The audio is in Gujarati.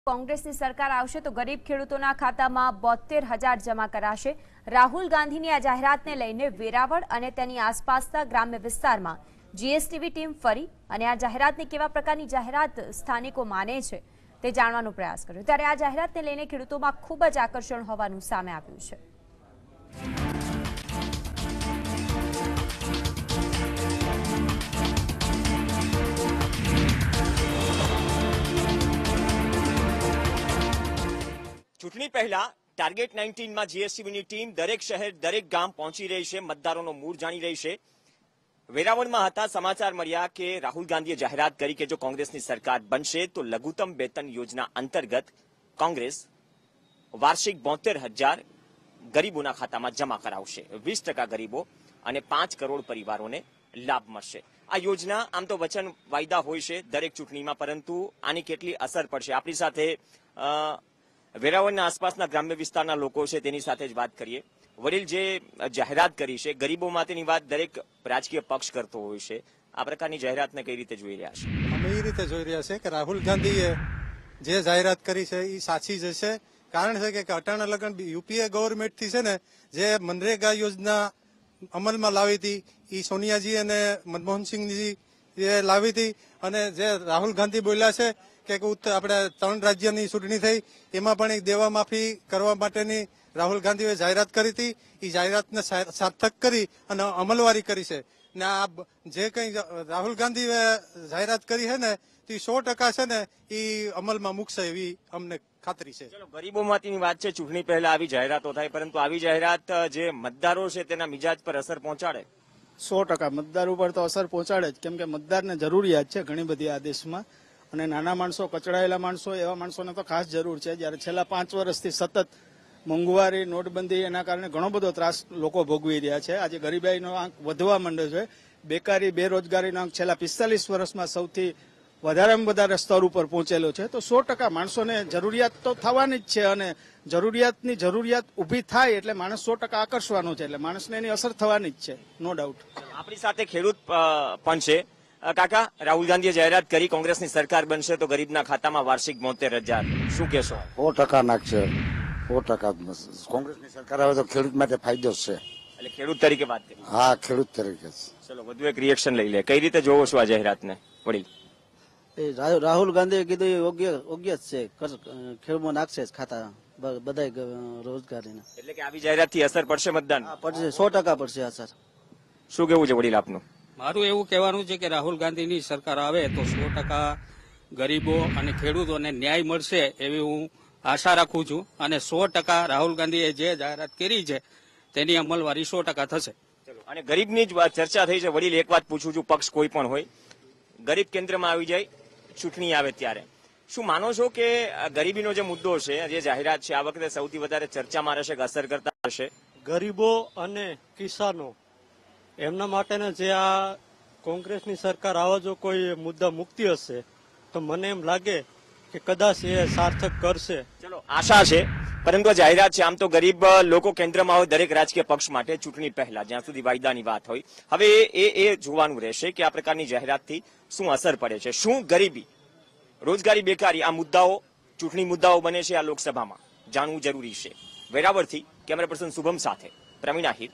કોંગ્રેસની સરકાર આવશે તો ગરીબ ખેડૂતોના ખાતામાં 72,000 જમા કરાશે। રાહુલ ગાંધીની આ જાહેરાતને લઈને વેરાવળ અને તેની આસપાસના ગ્રામ્ય વિસ્તારમાં જીએસટીવી ટીમ ફરી અને આ જાહેરાતને કેવા પ્રકારની જાહેરાત સ્થાનિકો માને છે તે જાણવાનો પ્રયાસ કર્યો। ત્યારે આ જાહેરાતને લઈને ખેડૂતોમાં ખૂબ જ આકર્ષણ હોવાનું સામે આવ્યું છે। ચૂંટણી પહેલા ટાર્ગેટ 19 માં જીએસટીવીની ટીમ દરેક શહેર દરેક ગામ પહોંચી રહી છે, મતદારોનો મૂડ જાણી રહી છે। વેરાવળમાં હતા સમાચાર મળ્યા કે રાહુલ ગાંધીએ જાહેરાત કરી કે જો કોંગ્રેસની સરકાર બનશે તો લઘુત્તમ વેતન યોજના અંતર્ગત કોંગ્રેસ વાર્ષિક 72,000 ગરીબોના ખાતામાં જમા કરાવશે। 20% ગરીબો અને 5 કરોડ પરિવારોને લાભ મળશે। આ યોજના આમ તો વચન વાયદા હોય છે દરેક ચૂંટણીમાં, પરંતુ આની કેટલી અસર પડશે આપણી સાથે વેરાવળના આસપાસના ગ્રામ્ય વિસ્તારના લોકો છે તેની સાથે જ વાત કરીએ। વડીલ, જે જાહેરાત કરી છે ગરીબો માટેની વાત દરેક રાજકીય પક્ષ કરતો હોય છે, આ પ્રકારની જાહેરાતને કઈ રીતે જોઈ રહ્યા છે? અમે એ રીતે જોઈ રહ્યા છે કે રાહુલ ગાંધીએ જે જાહેરાત કરી છે એ સાચી જ છે। કારણ છે કે અટાણા લગન યુપીએ ગવર્મેન્ટથી છે ને જે મનરેગા યોજના અમલમાં લાવી હતી એ સોનિયાજી અને મનમોહનસિંહજી એ લાવી હતી, અને જે રાહુલ ગાંધી બોલ્યા છે કે આપણે 3 રાજ્યની ચૂંટણી થઈ એમાં પણ એક દેવા માફી કરવા માટેની રાહુલ ગાંધીએ જાહેરાત કરી હતી। એ જાહેરાતને સાર્થક કરી અને અમલવારી કરી છે ને આ જે કંઈ રાહુલ ગાંધીએ જાહેરાત કરી છે ને તે 100% છે ને એ અમલમાં મૂકશે એવી અમને ખાતરી છે। ચલો, ગરીબો માટેની વાત છે, ચૂંટણી પહેલા આવી જાહેરાતો થાય, પરંતુ આવી જાહેરાત જે મતદારો છે તેના મિજાજ પર અસર પહોંચાડે? 100% મતદાર ઉપર તો અસર પહોંચાડે જ, કેમ કે મતદારને જરૂરિયાત છે ઘણી બધી આ દેશમાં, અને નાના માણસો, કચડાયેલા માણસો, એવા માણસોને તો ખાસ જરૂર છે। જ્યારે છેલ્લા 5 વર્ષથી સતત મોંઘવારી, નોટબંધી, એના કારણે ઘણો બધો ત્રાસ લોકો ભોગવી રહ્યા છે। આજે ગરીબાઈનો આંક વધવા માંડ્યો છે, બેકારી, બેરોજગારીનો આંક છેલ્લા 45 વર્ષમાં સૌથી વધારેમાં વધારે સ્તર ઉપર પહોંચેલો છે। તો 100% માણસોને જરૂરિયાત તો થવાની જ છે, અને જરૂરિયાત ઊભી થાય એટલે માણસ 100% આકર્ષવાનો છે, એટલે માણસને એની અસર થવાની જ છે, નો ડાઉટ। આપણી સાથે ખેડૂત પણ છે। કાકા, રાહુલ ગાંધીએ જાહેરાત કરી કોંગ્રેસની સરકાર બનશે તો ગરીબના ખાતામાં વાર્ષિક 72,000, શું કહેશો? 100% નાખશે, 100%। કોંગ્રેસની સરકાર આવે તો ખેડૂત માટે ફાયદો છે, એટલે ખેડૂત તરીકે વાત કરી? હા, ખેડૂત તરીકે। ચલો, વધુ એક રિએક્શન લઈ લે, કઈ રીતે જોવો છો આ જાહેરાતને વડીલ? રાહુલ ગાંધીએ કીધું યોગ્ય જ છે, ખેડૂતમાં નાખશે જ ખાતા બધા રોજગારીને। એટલે કે આવી જાહેરાતથી અસર પડશે મતદાન? પડશે, 100% પડશે અસર। શું કેવું છે વડીલ આપનું? મારું એવું કહેવાનું છે કે રાહુલ ગાંધીની સરકાર આવે તો 100% ગરીબો અને ખેડૂતોને ન્યાય મળશે એવી હું આશા રાખું છું, અને 100% રાહુલ ગાંધીએ જે જાહેરાત કરી છે તેની અમલવારી 100% થશે। અને ગરીબની જ ચર્ચા થઈ છે વડીલ, એક વાત પૂછું છું, પક્ષ કોઈ પણ હોય, ગરીબ કેન્દ્રમાં આવી જાય ચૂંટણી આવે ત્યારે શું માનો છો કે ગરીબીનો જે મુદ્દો છે, જે જાહેરાત છે, આ વખતે સૌથી વધારે ચર્ચામાં રહેશે કે અસર કરતા હશે? ગરીબો અને કિસાનો એમના માટેના જે આ કોંગ્રેસની સરકાર આવા જો કોઈ મુદ્દા મુકતી હશે તો મને એમ લાગે કે કદાચ એ સાર્થક કરશે। ચલો, આશા છે, પરંતુ જાહેરાત છે, આમ તો ગરીબ લોકો કેન્દ્રમાં હોય દરેક રાજકીય પક્ષ માટે ચૂંટણી પહેલા, જ્યાં સુધી વાયદાની વાત હોય। હવે એ જોવાનું રહેશે કે આ પ્રકારની જાહેરાતથી શું અસર પડે છે, શું ગરીબી, રોજગારી, બેકારી આ મુદ્દાઓ ચૂંટણી મુદ્દાઓ બને છે આ લોકસભામાં, જાણવું જરૂરી છે। વેરાવળથી કેમેરા પર્સન શુભમ સાથે પ્રવીણ આહિર,